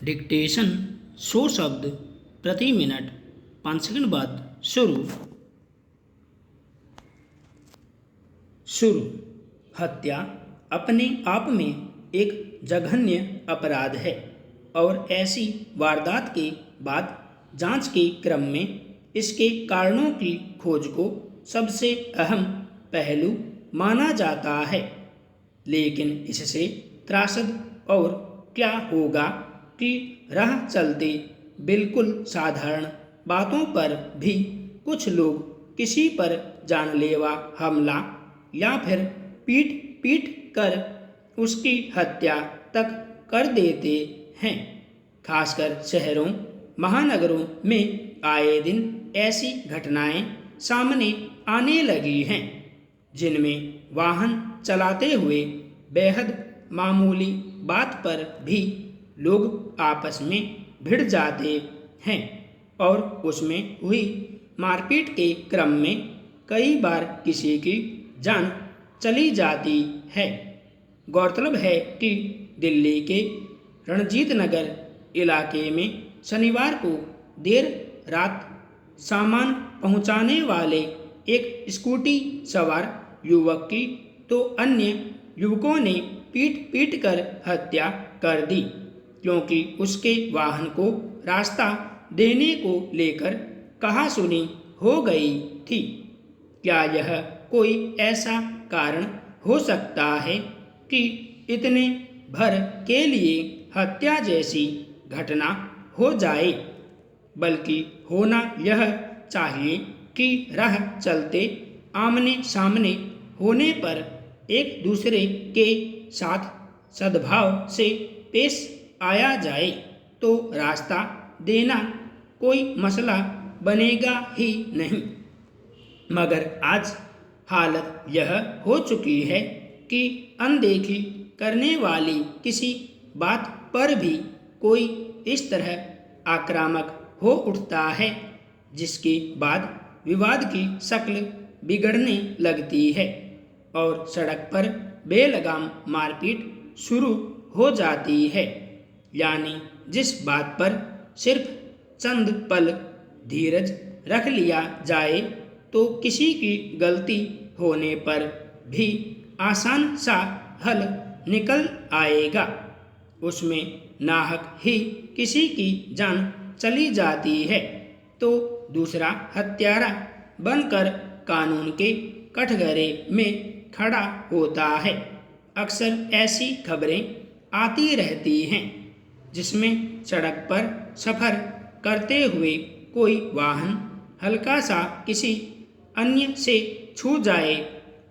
Dictation 100 शब्द प्रति minute 5 second बाद शुरू। हत्या अपने आप में एक जघन्य अपराध है और ऐसी वारदात के बाद जांच के क्रम में इसके कारणों की खोज को सबसे अहम पहलू माना जाता है। लेकिन इससे त्रासद और क्या होगा कि राह चलते बिल्कुल साधारण बातों पर भी कुछ लोग किसी पर जानलेवा हमला या फिर पीट पीट कर उसकी हत्या तक कर देते हैं। खासकर शहरों महानगरों में आए दिन ऐसी घटनाएं सामने आने लगी हैं, जिनमें वाहन चलाते हुए बेहद मामूली बात पर भी लोग आपस में भिड़ जाते हैं और उसमें हुई मारपीट के क्रम में कई बार किसी की जान चली जाती है। गौरतलब है कि दिल्ली के रणजीत नगर इलाके में शनिवार को देर रात सामान पहुंचाने वाले एक स्कूटी सवार युवक की तो अन्य युवकों ने पीट पीट कर हत्या कर दी, क्योंकि उसके वाहन को रास्ता देने को लेकर कहासुनी हो गई थी। क्या यह कोई ऐसा कारण हो सकता है कि इतने भर के लिए हत्या जैसी घटना हो जाए? बल्कि होना यह चाहिए कि राह चलते आमने सामने होने पर एक दूसरे के साथ सद्भाव से पेश आया जाए तो रास्ता देना कोई मसला बनेगा ही नहीं। मगर आज हालत यह हो चुकी है कि अनदेखी करने वाली किसी बात पर भी कोई इस तरह आक्रामक हो उठता है, जिसके बाद विवाद की शक्ल बिगड़ने लगती है और सड़क पर बेलगाम मारपीट शुरू हो जाती है। यानी जिस बात पर सिर्फ चंद पल धीरज रख लिया जाए तो किसी की गलती होने पर भी आसान सा हल निकल आएगा, उसमें नाहक ही किसी की जान चली जाती है तो दूसरा हत्यारा बनकर कानून के कठघरे में खड़ा होता है। अक्सर ऐसी खबरें आती रहती हैं जिसमें सड़क पर सफ़र करते हुए कोई वाहन हल्का सा किसी अन्य से छू जाए,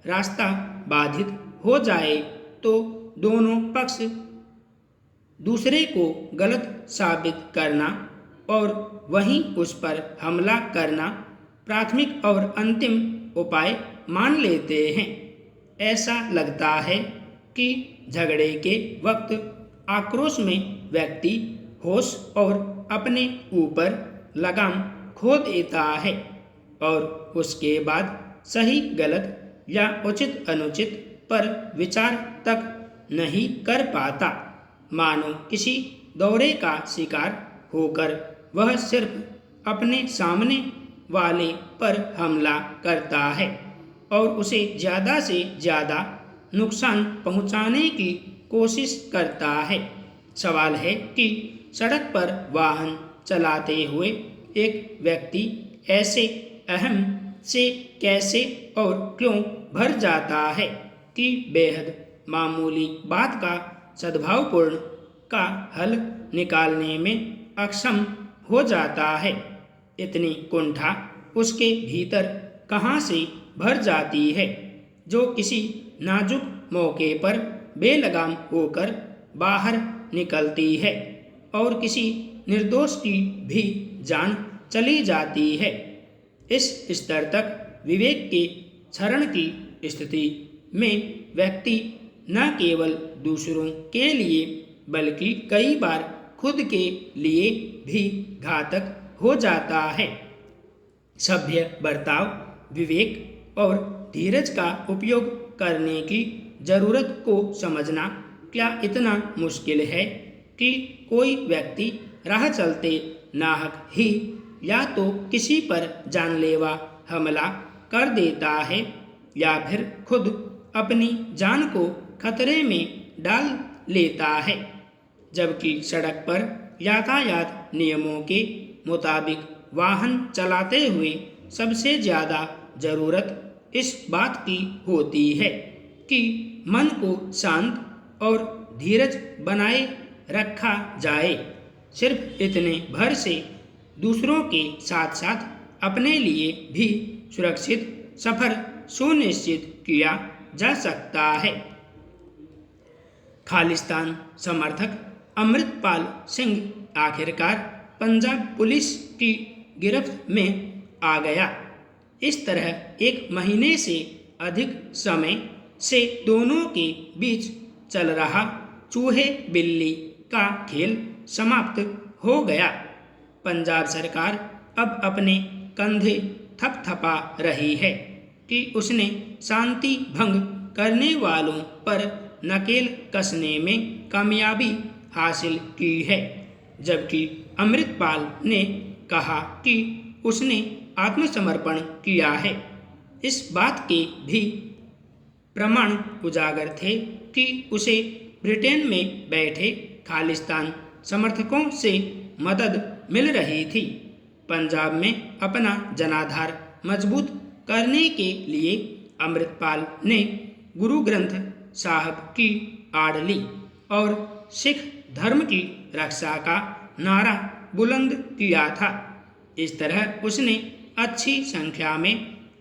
रास्ता बाधित हो जाए तो दोनों पक्ष दूसरे को गलत साबित करना और वहीं उस पर हमला करना प्राथमिक और अंतिम उपाय मान लेते हैं। ऐसा लगता है कि झगड़े के वक्त आक्रोश में व्यक्ति होश और अपने ऊपर लगाम खो देता है और उसके बाद सही गलत या उचित अनुचित पर विचार तक नहीं कर पाता। मानो किसी दौरे का शिकार होकर वह सिर्फ अपने सामने वाले पर हमला करता है और उसे ज़्यादा से ज़्यादा नुकसान पहुंचाने की कोशिश करता है। सवाल है कि सड़क पर वाहन चलाते हुए एक व्यक्ति ऐसे अहम से कैसे और क्यों भर जाता है कि बेहद मामूली बात का सद्भावपूर्ण का हल निकालने में अक्षम हो जाता है। इतनी कुंठा उसके भीतर कहाँ से भर जाती है जो किसी नाजुक मौके पर बेलगाम होकर बाहर निकलती है और किसी निर्दोष की भी जान चली जाती है। इस स्तर तक विवेक के क्षरण की स्थिति में व्यक्ति न केवल दूसरों के लिए बल्कि कई बार खुद के लिए भी घातक हो जाता है। सभ्य बर्ताव, विवेक और धीरज का उपयोग करने की जरूरत को समझना क्या इतना मुश्किल है कि कोई व्यक्ति राह चलते नाहक ही या तो किसी पर जानलेवा हमला कर देता है या फिर खुद अपनी जान को खतरे में डाल लेता है, जबकि सड़क पर यातायात नियमों के मुताबिक वाहन चलाते हुए सबसे ज़्यादा ज़रूरत इस बात की होती है कि मन को शांत और धीरज बनाए रखा जाए। सिर्फ इतने भर से दूसरों के साथ साथ अपने लिए भी सुरक्षित सफ़र सुनिश्चित किया जा सकता है। खालिस्तान समर्थक अमृतपाल सिंह आखिरकार पंजाब पुलिस की गिरफ्त में आ गया। इस तरह 1 महीने से अधिक समय से दोनों के बीच चल रहा चूहे बिल्ली का खेल समाप्त हो गया। पंजाब सरकार अब अपने कंधे थपथपा रही है कि उसने शांति भंग करने वालों पर नकेल कसने में कामयाबी हासिल की है, जबकि अमृतपाल ने कहा कि उसने आत्मसमर्पण किया है। इस बात के भी प्रमाण उजागर थे कि उसे ब्रिटेन में बैठे खालिस्तान समर्थकों से मदद मिल रही थी। पंजाब में अपना जनाधार मजबूत करने के लिए अमृतपाल ने गुरु ग्रंथ साहब की आड़ ली और सिख धर्म की रक्षा का नारा बुलंद किया था। इस तरह उसने अच्छी संख्या में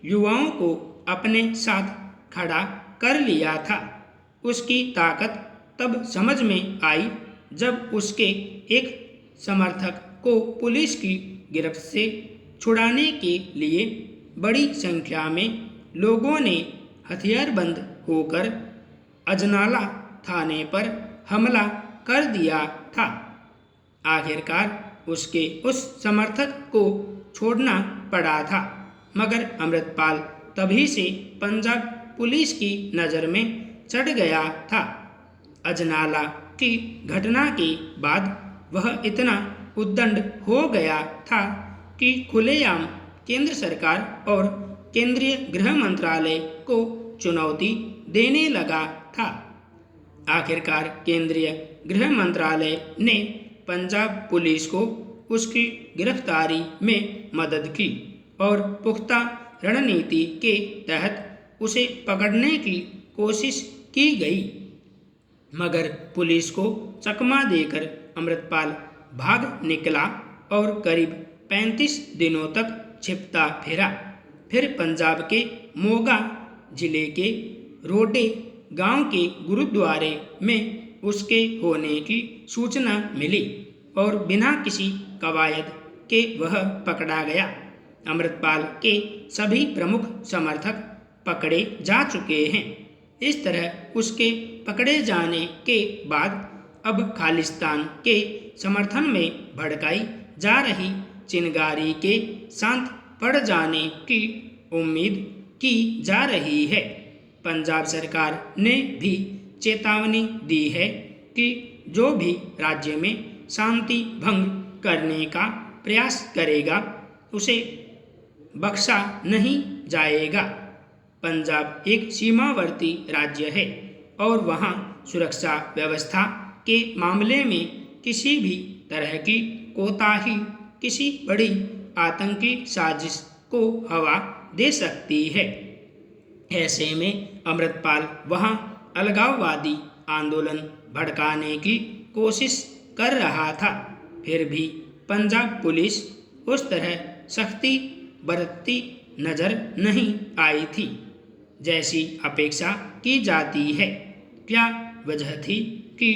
युवाओं को अपने साथ खड़ा कर लिया था। उसकी ताकत तब समझ में आई जब उसके एक समर्थक को पुलिस की गिरफ्त से छुड़ाने के लिए बड़ी संख्या में लोगों ने हथियारबंद होकर अजनाला थाने पर हमला कर दिया था। आखिरकार उसके उस समर्थक को छोड़ना पड़ा था, मगर अमृतपाल तभी से पंजाब पुलिस की नज़र में चढ़ गया था। अजनाला की घटना के बाद वह इतना उद्दंड हो गया था कि खुलेआम केंद्र सरकार और केंद्रीय गृह मंत्रालय को चुनौती देने लगा था। आखिरकार केंद्रीय गृह मंत्रालय ने पंजाब पुलिस को उसकी गिरफ्तारी में मदद की और पुख्ता रणनीति के तहत उसे पकड़ने की कोशिश की गई, मगर पुलिस को चकमा देकर अमृतपाल भाग निकला और करीब 35 दिनों तक छिपता फिरा। फिर पंजाब के मोगा जिले के रोडे गांव के गुरुद्वारे में उसके होने की सूचना मिली और बिना किसी कवायद के वह पकड़ा गया। अमृतपाल के सभी प्रमुख समर्थक पकड़े जा चुके हैं। इस तरह उसके पकड़े जाने के बाद अब खालिस्तान के समर्थन में भड़काई जा रही चिनगारी के शांत पड़ जाने की उम्मीद की जा रही है। पंजाब सरकार ने भी चेतावनी दी है कि जो भी राज्य में शांति भंग करने का प्रयास करेगा उसे बख्शा नहीं जाएगा। पंजाब एक सीमावर्ती राज्य है और वहाँ सुरक्षा व्यवस्था के मामले में किसी भी तरह की कोताही किसी बड़ी आतंकी साजिश को हवा दे सकती है। ऐसे में अमृतपाल वहाँ अलगाववादी आंदोलन भड़काने की कोशिश कर रहा था। फिर भी पंजाब पुलिस उस तरह सख्ती बरतती नजर नहीं आई थी जैसी अपेक्षा की जाती है। क्या वजह थी कि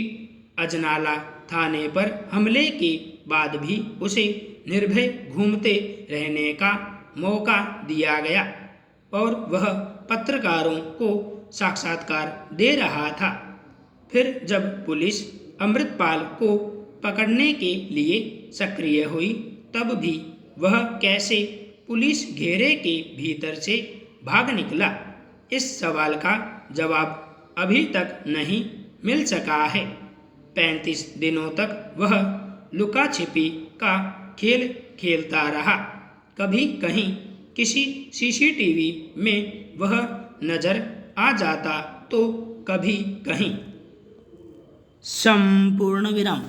अजनाला थाने पर हमले के बाद भी उसे निर्भय घूमते रहने का मौका दिया गया और वह पत्रकारों को साक्षात्कार दे रहा था? फिर जब पुलिस अमृतपाल को पकड़ने के लिए सक्रिय हुई तब भी वह कैसे पुलिस घेरे के भीतर से भाग निकला? इस सवाल का जवाब अभी तक नहीं मिल सका है। 35 दिनों तक वह लुका छिपी का खेल खेलता रहा। कभी कहीं किसी सीसीटीवी में वह नजर आ जाता तो कभी कहीं। संपूर्ण विराम।